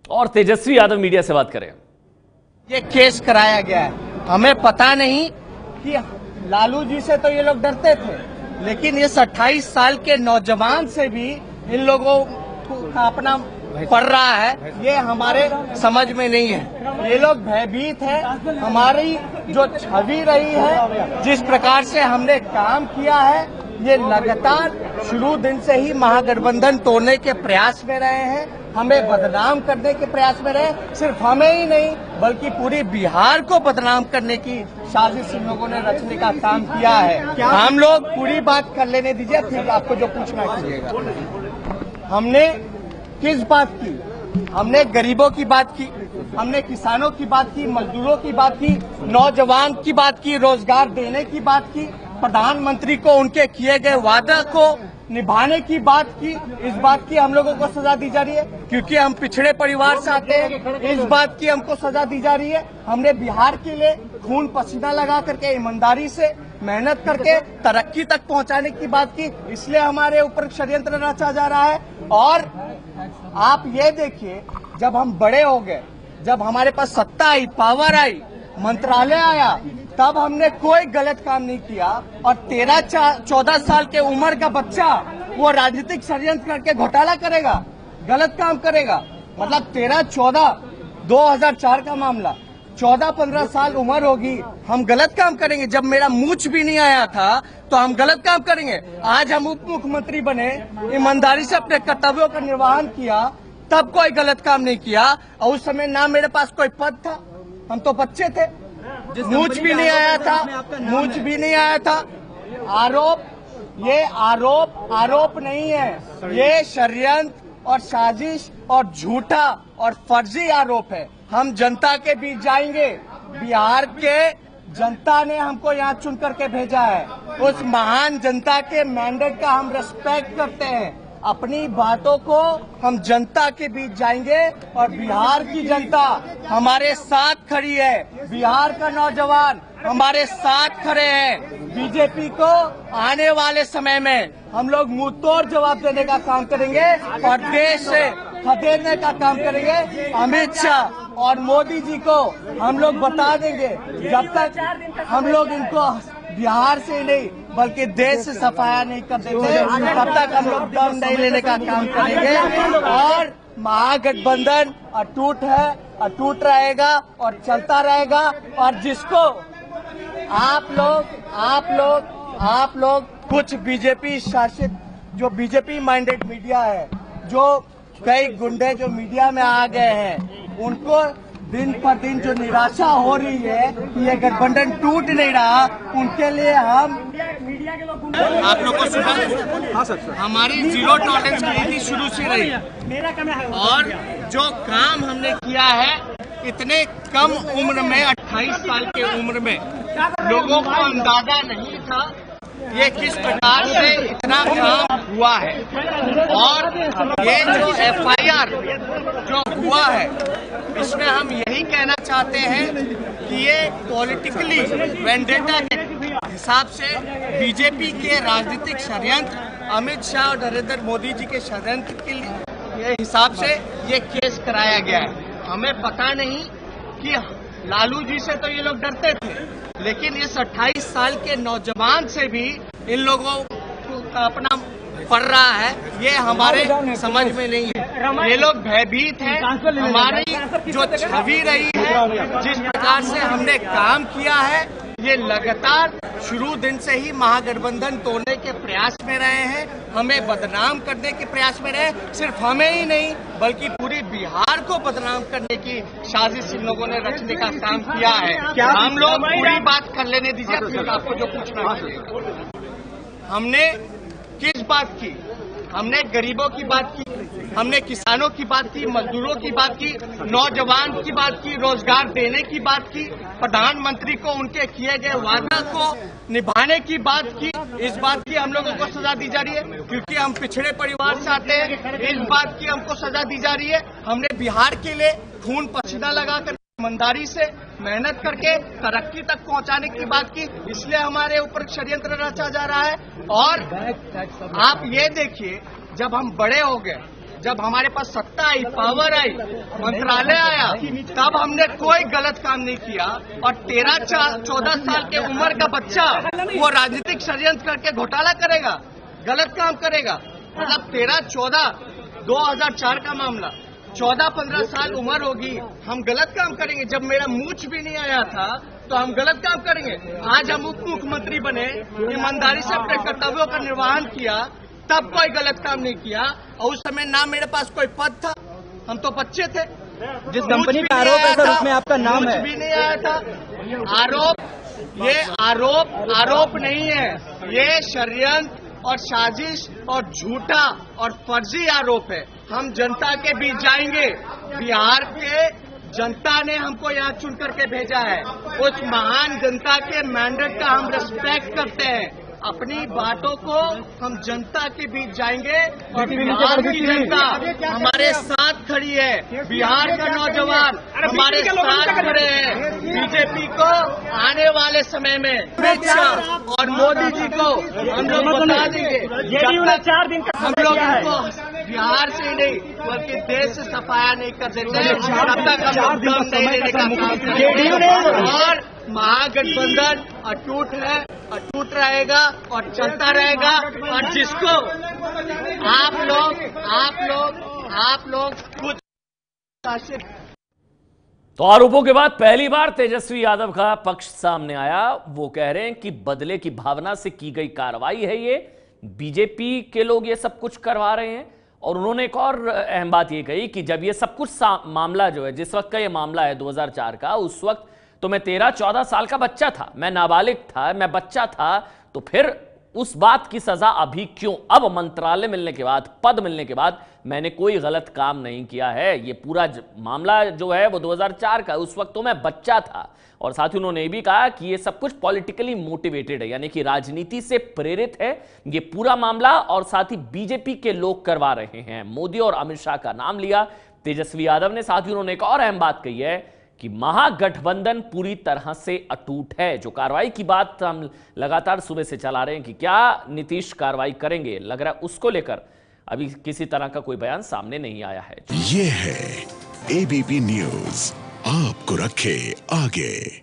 और तेजस्वी यादव मीडिया से बात करें। ये केस कराया गया है, हमें पता नहीं कि लालू जी से तो ये लोग डरते थे, लेकिन इस 28 साल के नौजवान से भी इन लोगों का अपना पड़ रहा है, ये हमारे समझ में नहीं है। ये लोग भयभीत है। हमारी जो छवि रही है, जिस प्रकार से हमने काम किया है, ये लगातार शुरू दिन से ही महागठबंधन तोड़ने के प्रयास में रहे हैं, हमें बदनाम करने के प्रयास में रहे। सिर्फ हमें ही नहीं बल्कि पूरी बिहार को बदनाम करने की साजिश इन लोगों ने रचने का काम किया है। हम लोग पूरी बात कर लेने दीजिए, फिर आपको जो पूछना कीजिएगा। हमने किस बात की? हमने गरीबों की बात की, हमने किसानों की बात की, मजदूरों की बात की, नौजवान की बात की, रोजगार देने की बात की, प्रधानमंत्री को उनके किए गए वादा को निभाने की बात की। इस बात की हम लोगों को सजा दी जा रही है क्योंकि हम पिछड़े परिवार से आते हैं। इस बात की हमको सजा दी जा रही है। हमने बिहार के लिए खून पसीना लगा करके ईमानदारी से मेहनत करके तरक्की तक पहुंचाने की बात की, इसलिए हमारे ऊपर षड्यंत्र रचा जा रहा है। और आप ये देखिए, जब हम बड़े हो गए, जब हमारे पास सत्ता आई, पावर आई, मंत्रालय आया, तब हमने कोई गलत काम नहीं किया। और 13-14 साल के उम्र का बच्चा वो राजनीतिक षड्यंत्र करके घोटाला करेगा, गलत काम करेगा। मतलब 13-14, 2004 का मामला, 14-15 साल उम्र होगी, हम गलत काम करेंगे? जब मेरा मूछ भी नहीं आया था तो हम गलत काम करेंगे? आज हम उप मुख्यमंत्री बने, ईमानदारी से अपने कर्तव्यों का निर्वहन किया, तब कोई गलत काम नहीं किया। और उस समय ना मेरे पास कोई पद था, हम तो बच्चे थे, मूछ भी नहीं आया था, मूछ भी नहीं आया था। आरोप, ये आरोप नहीं है, ये षड्यंत्र और साजिश और झूठा और फर्जी आरोप है। हम जनता के बीच जाएंगे। बिहार के जनता ने हमको यहाँ चुन करके भेजा है, उस महान जनता के मैंडेट का हम रिस्पेक्ट करते हैं। अपनी बातों को हम जनता के बीच जाएंगे और बिहार की जनता हमारे साथ खड़ी है, बिहार का नौजवान हमारे साथ खड़े हैं। बीजेपी को आने वाले समय में हम लोग मुंहतोड़ जवाब देने का काम करेंगे और देश से खदेड़ने का काम करेंगे। अमित शाह और मोदी जी को हम लोग बता देंगे, जब तक हम लोग इनको बिहार से नहीं बल्कि देश से सफाया नहीं कर देते, तब तक हम लोग दम नहीं लेने का काम करेंगे। और महागठबंधन अटूट है, अटूट रहेगा और चलता रहेगा। और जिसको आप लोग कुछ बीजेपी शासित, जो बीजेपी माइंडेड मीडिया है, जो कई गुंडे जो मीडिया में आ गए हैं, उनको दिन पर दिन जो निराशा हो रही है कि ये गठबंधन टूट नहीं रहा, उनके लिए हम आप लोग को सुना। हाँ सर, हमारी जीरो टॉलरेंस की नीति शुरू से रही और जो काम हमने किया है इतने कम उम्र में, 28 साल के उम्र में, लोगों को अंदाजा नहीं था ये किस प्रकार से इतना काम हुआ है। और ये जो FIR जो हुआ है, इसमें हम यही कहना चाहते हैं कि ये पॉलिटिकली वेंडेटा के हिसाब से बीजेपी के राजनीतिक षड्यंत्र, अमित शाह और नरेंद्र मोदी जी के षड्यंत्र के हिसाब से ये केस कराया गया है। हमें पता नहीं कि लालू जी से तो ये लोग डरते थे, लेकिन इस 28 साल के नौजवान से भी इन लोगों का अपना पड़ रहा है, ये हमारे समझ में नहीं है। ये लोग भयभीत हैं। हमारी जो छवि रही है, जिस प्रकार से हमने काम किया है, ये लगातार शुरू दिन से ही महागठबंधन तोड़ने के प्रयास में रहे हैं, हमें बदनाम करने के प्रयास में रहे। सिर्फ हमें ही नहीं बल्कि पूरी बिहार को बदनाम करने की साजिश इन लोगों ने रचने का काम किया है। हम लोग पूरी बात कर लेने दीजिए, फिर आपको जो पूछना है। हमने किस बात की? हमने गरीबों की बात की, हमने किसानों की बात की, मजदूरों की बात की, नौजवान की बात की, रोजगार देने की बात की, प्रधानमंत्री को उनके किए गए वादा को निभाने की बात की। इस बात की हम लोगों को सजा दी जा रही है क्योंकि हम पिछड़े परिवार से आते हैं। इस बात की हमको सजा दी जा रही है। हमने बिहार के लिए खून पसीना लगाकर ईमानदारी से मेहनत करके तरक्की तक पहुंचाने की बात की, इसलिए हमारे ऊपर षड्यंत्र रचा जा रहा है। और आप ये देखिए, जब हम बड़े हो गए, जब हमारे पास सत्ता आई, पावर आई, मंत्रालय आया, तब हमने कोई गलत काम नहीं किया। और 13-14 साल के उम्र का बच्चा वो राजनीतिक षड्यंत्र करके घोटाला करेगा, गलत काम करेगा। मतलब 13-14, 2004 का मामला, 14-15 साल उम्र होगी, हम गलत काम करेंगे। जब मेरा मूछ भी नहीं आया था तो हम गलत काम करेंगे। आज हम उप मुख्यमंत्री बने, ईमानदारी से अपने कर्तव्यों का निर्वहन किया, तब कोई गलत काम नहीं किया। और उस समय ना मेरे पास कोई पद था, हम तो बच्चे थे। जिस कंपनी का आरोप है सर, उसमें आपका नाम है। भी नहीं आया था आरोप। ये आरोप नहीं है, ये षड्यंत्र और साजिश और झूठा और फर्जी आरोप है। हम जनता के बीच जाएंगे। बिहार के जनता ने हमको यहाँ चुन करके भेजा है। उस महान जनता के मैंडेट का हम रिस्पेक्ट करते हैं। अपनी बातों को हम जनता के बीच जाएंगे और बिहार की जनता हमारे साथ खड़ी है। बिहार का नौजवान हमारे साथ खड़े हैं। बीजेपी को आने वाले समय में अमित शाह और मोदी जी को हम लोग बता देंगे, हम लोग इनको बिहार से ही नहीं बल्कि देश से सफाया नहीं कर देंगे जब तक हम लोग दम नहीं लेने का काम करेंगे। और महागठबंधन अटूट है, अटूट रहेगा और चलता रहेगा। और जिसको आप लोग खुद शासित। तो आरोपों के बाद पहली बार तेजस्वी यादव का पक्ष सामने आया। वो कह रहे हैं कि बदले की भावना से की गई कार्रवाई है, ये बीजेपी के लोग ये सब कुछ करवा रहे हैं। और उन्होंने एक और अहम बात ये कही कि जब ये सब कुछ मामला जो है, जिस वक्त का ये मामला है 2004 का, उस वक्त तो मैं 13-14 साल का बच्चा था, मैं नाबालिग था, मैं बच्चा था। तो फिर उस बात की सजा अभी क्यों? अब मंत्रालय मिलने के बाद, पद मिलने के बाद मैंने कोई गलत काम नहीं किया है। ये पूरा मामला जो है वो 2004 का, उस वक्त तो मैं बच्चा था। और साथ ही उन्होंने ये भी कहा कि ये सब कुछ पॉलिटिकली मोटिवेटेड है, यानी कि राजनीति से प्रेरित है ये पूरा मामला। और साथ ही बीजेपी के लोग करवा रहे हैं। मोदी और अमित शाह का नाम लिया तेजस्वी यादव ने। साथ ही उन्होंने एक और अहम बात कही है कि महागठबंधन पूरी तरह से अटूट है। जो कार्रवाई की बात हम लगातार सुबह से चला रहे हैं कि क्या नीतीश कार्रवाई करेंगे, लग रहा है उसको लेकर अभी किसी तरह का कोई बयान सामने नहीं आया है। ये है एबीपी न्यूज, आपको रखे आगे।